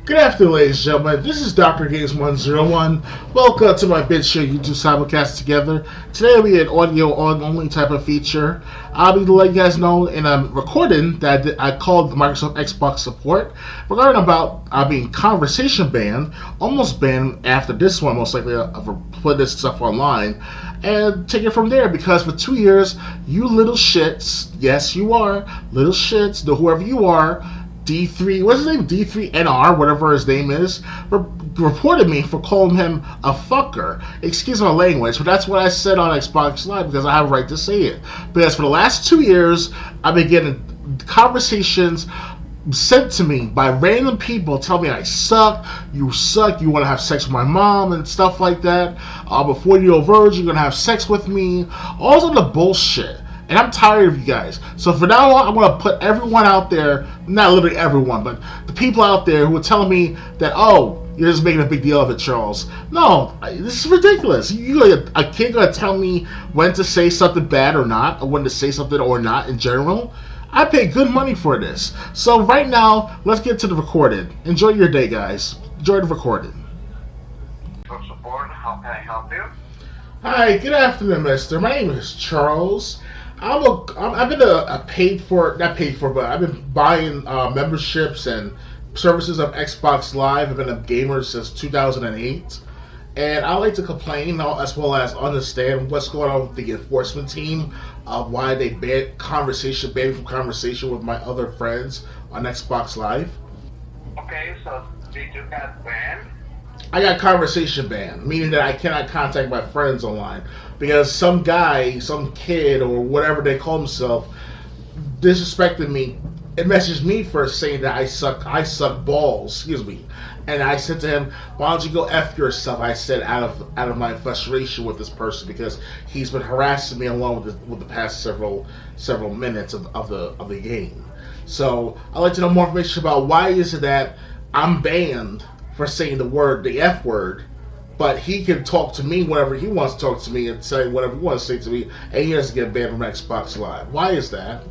Good afternoon, ladies and gentlemen. This is Dr. Games 101. Welcome to my BitShare YouTube simulcast together. Today will be an audio only type of feature. I'll be letting you guys know in a recording that I called the Microsoft Xbox support regarding about being conversation banned, almost banned after this one, most likely for putting this stuff online, and take it from there because for 2 years, you little shits, yes you are, little shits, whoever you are, D3, what's his name? D3NR, whatever his name is, reported me for calling him a fucker. Excuse my language, but that's what I said on Xbox Live because I have a right to say it. Because for the last 2 years, I've been getting conversations sent to me by random people telling me I suck, you want to have sex with my mom and stuff like that. Before you're over, you're going to have sex with me. All of the bullshit. And I'm tired of you guys. So from now on, I'm going to put everyone out there, not literally everyone, but the people out there who are telling me that, oh, you're just making a big deal of it, Charles. No, this is ridiculous. A kid going to tell me when to say something bad or not, or when to say something or not in general? I pay good money for this. So right now, let's get to the recording. Enjoy your day, guys. Enjoy the recording. For support, how can I help you? Hi, good afternoon, mister. My name is Charles. I've been not paid for, but I've been buying memberships and services of Xbox Live. I've been a gamer since 2008, and I like to complain as well as understand what's going on with the enforcement team, why they banned me from conversation with my other friends on Xbox Live. Okay, so did you get banned? I got conversation banned, meaning that I cannot contact my friends online because some guy, some kid, or whatever they call himself, disrespected me and messaged me first saying that I suck balls, excuse me. And I said to him, why don't you go F yourself, I said out of my frustration with this person because he's been harassing me along with the past several minutes of the game. So I'd like to know more information about why is it that I'm banned for saying the F word, but he can talk to me whenever he wants to talk to me and say whatever he wants to say to me, and he doesn't get banned from Xbox Live. Why is that?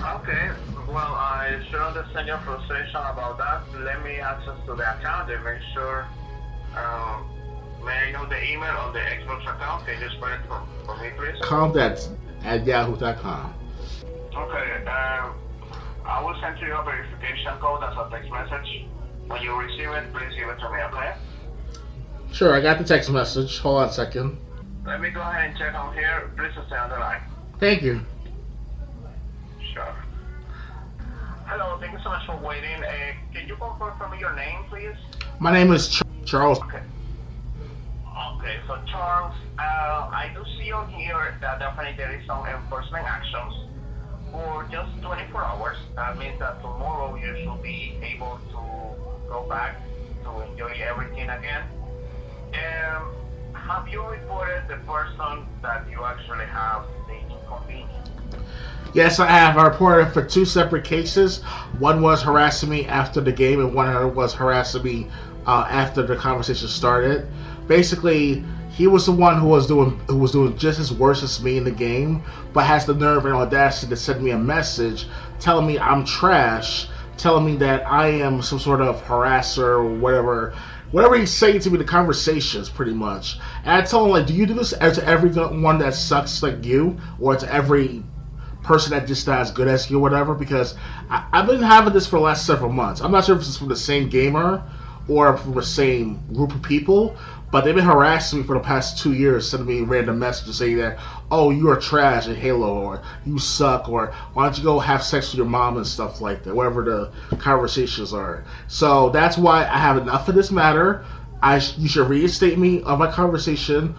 Okay, well, I should understand your frustration about that. Let me access to the account and make sure. May I know the email on the Xbox account? Can you spell it for me, please? Contact@yahoo.com. Okay, I will send you a verification code as a text message. When you receive it, please give it to me, okay? Sure, I got the text message. Hold on a second. Let me go ahead and check on here. Please stay on the line. Thank you. Sure. Hello, thank you so much for waiting. Can you confirm for me your name, please? My name is Charles. Okay. Okay, so Charles, I do see on here that definitely there is some enforcement actions for just 24 hours. That means that tomorrow you should be able to go back to enjoy everything again. Have you reported the person that you actually have the inconvenience? Yes, I have. I reported for 2 separate cases. One was harassing me after the game, and one was harassing me after the conversation started. Basically, he was the one who was doing just as worse as me in the game, but has the nerve and audacity to send me a message telling me I'm trash, telling me that I am some sort of harasser or whatever he's saying to me, the conversations pretty much. And I told him, like, do you do this to everyone that sucks like you, or to every person that just not as good as you or whatever? Because I've been having this for the last several months. I'm not sure if this is from the same gamer or from the same group of people, but they've been harassing me for the past 2 years, sending me random messages saying that, oh, you are trash in Halo, or you suck, or why don't you go have sex with your mom and stuff like that, whatever the conversations are. So that's why I have enough of this matter. You should reinstate me of my conversation,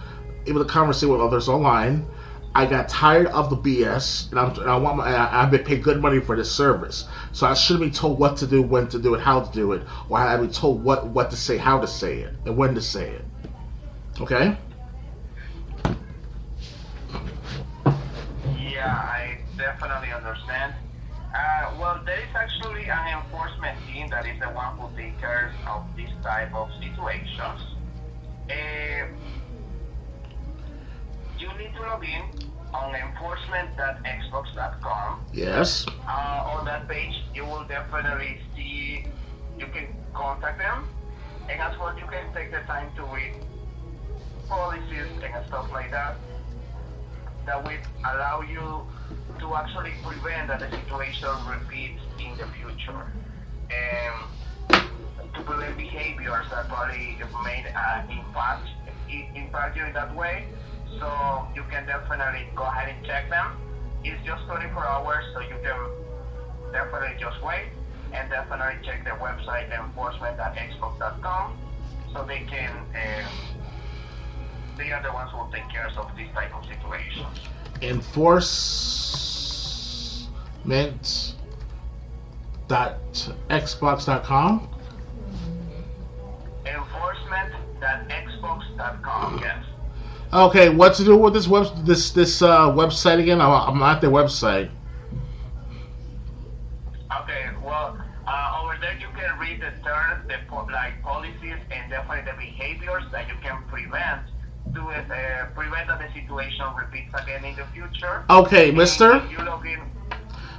able to conversate with others online. I got tired of the BS, and I've been paid good money for this service. So I shouldn't be told what to do, when to do it, how to do it, or I've been told what to say, how to say it, and when to say it. Okay? Yeah, I definitely understand. Well, there is actually an enforcement team that is the one who takes care of this type of situations. You need to log in on enforcement.xbox.com. Yes. On that page, you will definitely see you can contact them, and as well you can take the time to read policies and stuff like that. That will allow you to actually prevent that the situation repeats in the future, and to prevent behaviors that probably may impact you in that way. So you can definitely go ahead and check them. It's just 24 hours, so you can definitely just wait and definitely check their website, enforcement.xbox.com, so they can. They are the ones who will take care of these type of situations. Enforcement.xbox.com? Enforcement.xbox.com, yes. Okay, what to do with this website again? I'm at their website. Okay, well, over there you can read the terms, like policies, and definitely the behaviors that you can prevent to prevent that the situation repeats again in the future. Okay, Mister. You log in.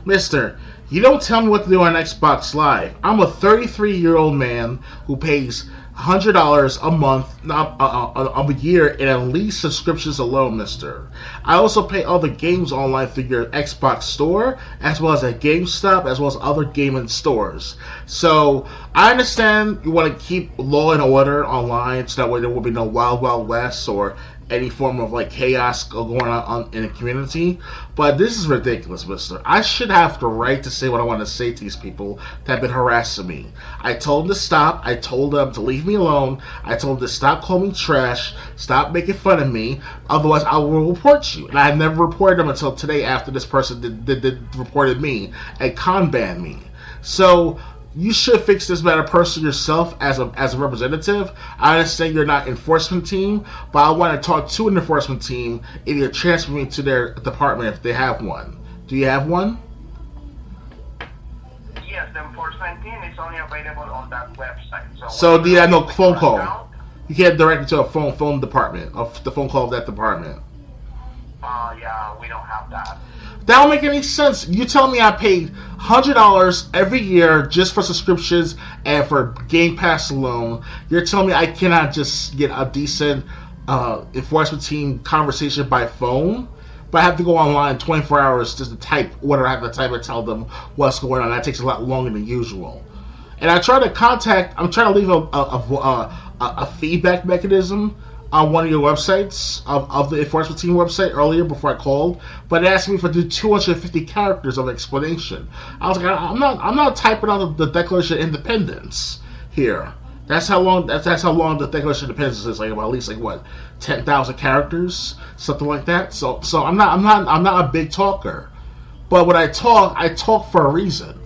Mister, you don't tell me what to do on Xbox Live. I'm a 33-year-old man who pays $100 a month, a year, in at least subscriptions alone, mister. I also pay other games online through your Xbox store, as well as at GameStop, as well as other gaming stores. So, I understand you want to keep law and order online, so that way there will be no Wild Wild West or any form of like chaos going on in the community, but this is ridiculous, mister. I should have the right to say what I want to say to these people that have been harassing me. I told them to stop. I told them to leave me alone. I told them to stop calling me trash, stop making fun of me, otherwise I will report you. And I never reported them until today, after this person did reported me and con banned me. So you should fix this matter personally yourself as a representative. I understand you're not enforcement team, but I want to talk to an enforcement team if you transfer me to their department if they have one. Do you have one? Yes, the enforcement team is only available on that website. So do you have no phone call? You can't direct it to a phone department, of the phone call of that department. Yeah, we don't have that. That don't make any sense. You tell me I paid $100 every year just for subscriptions and for Game Pass alone. You're telling me I cannot just get a decent enforcement team conversation by phone, but I have to go online 24 hours just to type whatever I have to type and tell them what's going on. That takes a lot longer than usual. And I'm trying to leave a feedback mechanism on one of your websites, of the enforcement team website earlier before I called, but it asked me for 250 characters of explanation. I was like, I'm not typing out the Declaration of Independence here. That's how long the Declaration of Independence is, like, about at least 10,000 characters, something like that. So I'm not a big talker, but when I talk for a reason,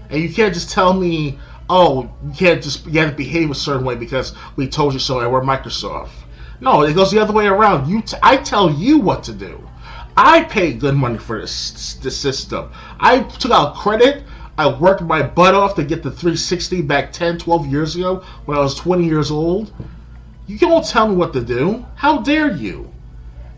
and you can't just tell me, oh, you have to behave a certain way because we told you so and we're Microsoft. No, it goes the other way around. I tell you what to do. I paid good money for this system. I took out credit. I worked my butt off to get the 360 back 10, 12 years ago when I was 20 years old. You don't tell me what to do. How dare you?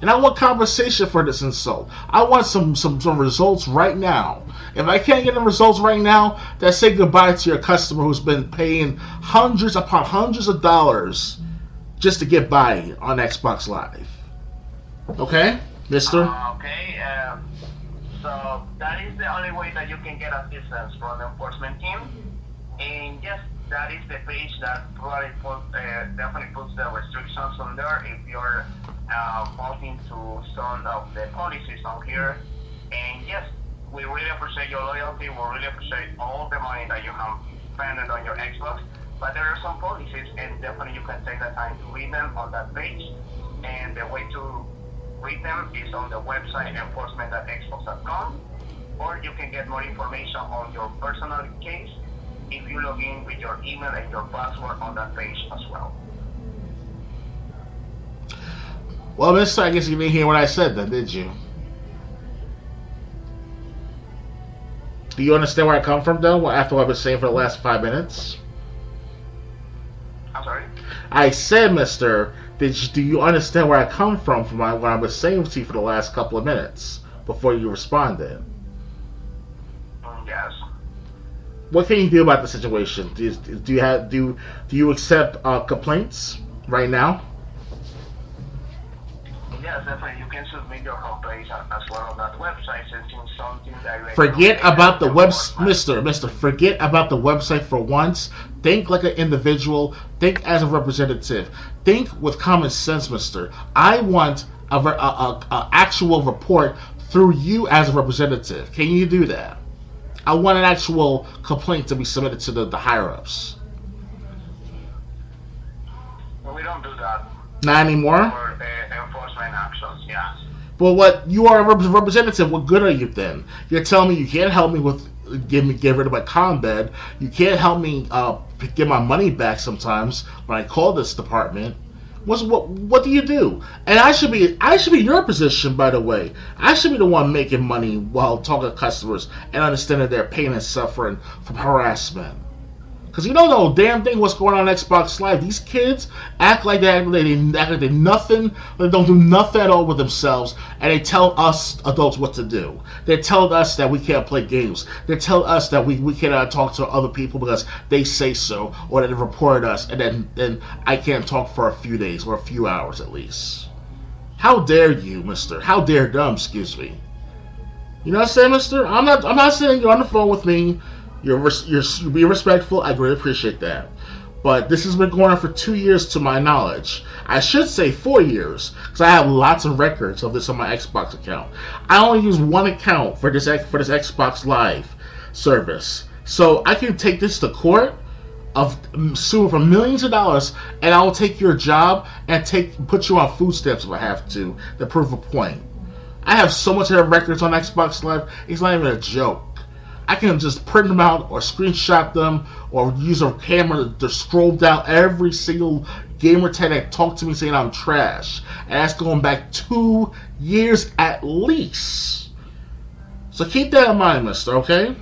And I want compensation for this insult. I want some results right now. If I can't get the results right now, then say goodbye to your customer who's been paying hundreds upon hundreds of dollars just to get by on Xbox Live. Okay, mister? Okay, so that is the only way that you can get assistance from the enforcement team. And yes, that is the page that probably definitely puts the restrictions on there if you're faulting to some of the policies on here. And yes, we really appreciate your loyalty. We really appreciate all the money that you have spent on your Xbox. But there are some policies, and definitely you can take the time to read them on that page. And the way to read them is on the website enforcement.xbox.com, or you can get more information on your personal case if you log in with your email and your password on that page as well. Well, mister, I guess you didn't hear what I said then, did you? Do you understand where I come from, though, after what I've been saying for the last 5 minutes? I'm sorry? I said, mister, do you understand where I come from what I was saying to you for the last couple of minutes before you responded? Yes. What can you do about the situation? Do you accept complaints right now? Yes, definitely. You can submit your complaints as well on that website, sending something directly on Forget the about the web, enforcement. Mister. Forget about the website for once. Think like an individual. Think as a representative. Think with common sense, Mister. I want a actual report through you as a representative. Can you do that? I want an actual complaint to be submitted to the higher ups. We don't do that Not anymore. for enforcement actions. Yes. But what you are a representative? What good are you then? You're telling me you can't help me with get rid of my con bed. You can't help me get my money back sometimes when I call this department. What do you do? And I should be your position, by the way. I should be the one making money while talking to customers and understanding their pain and suffering from harassment. Because you don't know damn thing what's going on Xbox Live. These kids act like they nothing. They don't do nothing at all with themselves, and they tell us adults what to do. They tell us that we can't play games. They tell us that we cannot talk to other people because they say so, or that they report us, and then I can't talk for a few days or a few hours at least. How dare you, Mister? How dare them? Excuse me. You know what I'm saying, Mister? I'm not saying you're on the phone with me. You're being respectful. I greatly appreciate that. But this has been going on for 2 years to my knowledge. I should say 4 years, because I have lots of records of this on my Xbox account. I only use one account for this Xbox Live service. So I can take this to court of sue for millions of dollars, and I will take your job and put you on food stamps if I have to prove a point. I have so much of their records on Xbox Live, it's not even a joke. I can just print them out or screenshot them or use a camera to scroll down every single gamer tag that talked to me saying I'm trash. And that's going back 2 years at least. So keep that in mind, mister, okay?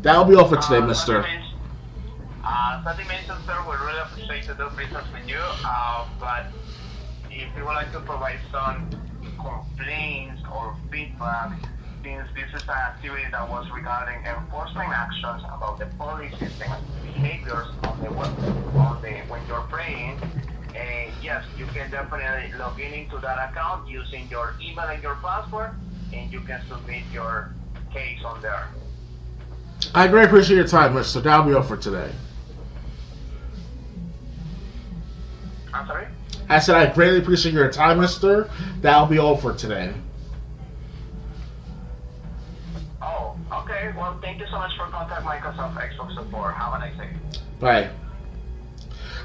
That'll be all for today, mister. That mentioned, sir, we really appreciate to do business with you. But if you would like to provide some complaints or feedback, since this is an activity that was regarding enforcement actions about the policies and behaviors on the web, when you're praying, yes, you can definitely log into that account using your email and your password, and you can submit your case on there. I greatly appreciate your time, mister. That'll be all for today. I'm sorry? I said I greatly appreciate your time, mister. That'll be all for today. Oh, okay. Well, thank you so much for contacting Microsoft Xbox support. Have a nice day. Bye.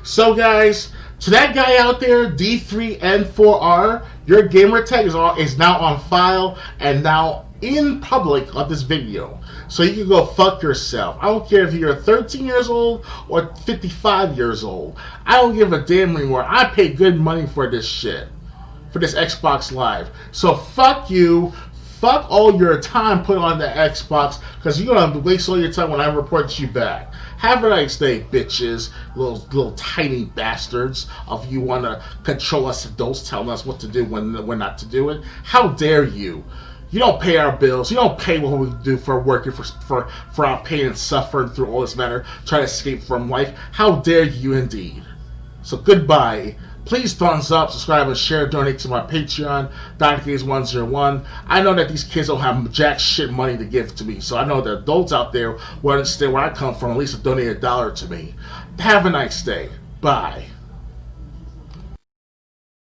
So, guys, to that guy out there, D3N4R, your gamer tag is now on file and now in public on this video. So you can go fuck yourself. I don't care if you're 13 years old or 55 years old. I don't give a damn anymore. I pay good money for this shit. For this Xbox Live. So fuck you. Fuck all your time put on the Xbox, because you're going to waste all your time when I report you back. Have a nice day, bitches. Little tiny bastards of you want to control us adults, telling us what to do when we're not to do it. How dare you? You don't pay our bills. You don't pay what we do for working for our pain and suffering through all this matter, trying to escape from life. How dare you indeed? So goodbye. Please thumbs up, subscribe, and share. Donate to my Patreon, DrGaze101. I know that these kids don't have jack shit money to give to me, so I know the adults out there will understand where I come from. At least donate $1 to me. Have a nice day. Bye.